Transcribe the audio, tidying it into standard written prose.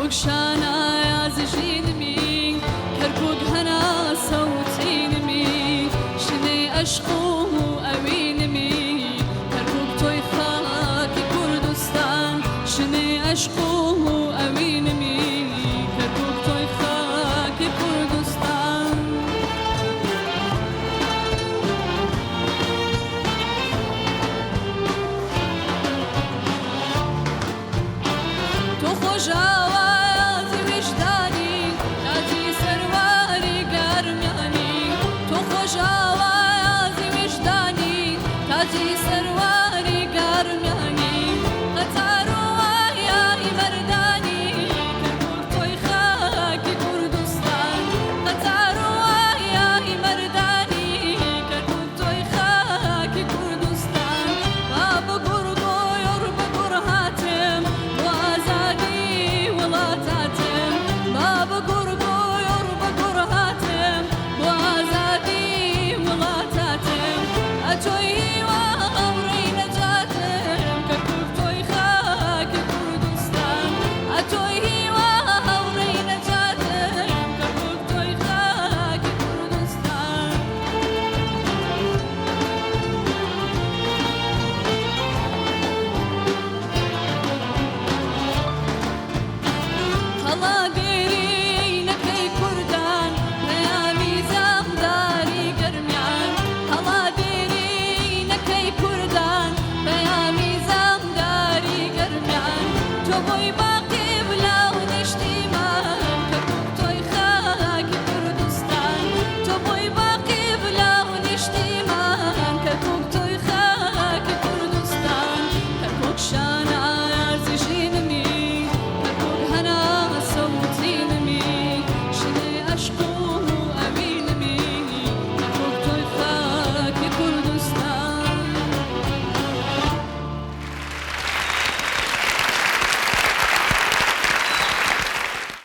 كركوك شانا يازجينمي كركوك هنا صوتينمي شني أشقوه أوينمي كركوك توي خاكي كردستان شني أشقوه أوينمي كركوك توي خاكي كردستان تو خوشاوازی وجدانی تاجی سرواری گرمیانی تو خوشاوازی وجدانی تاجی سرواری گرمیانی قطار و آیای مردانی کرکوک توی خاکی کردستان قطار و آیای مردانی کرکوک توی خاکی کردستان باب گرگو یر بگر هاتم وازادی ولاتاتم باب گرگو یر بگر هاتم وازادی ولاتاتم اتوی وامری نجاتم کرکوک توی خاکی کردستان اتوی وامری نجاتم کرکوک توی خاکی کردستان هلا ديرينكي كردان بيامي زامداري قرميان هلا ديرينكي كردان بيامي زامداري قرميان توبوي باقي بلا ونشتيمان كركوك توي خاكي كردستان توبوي باقي بلا ونشتيمان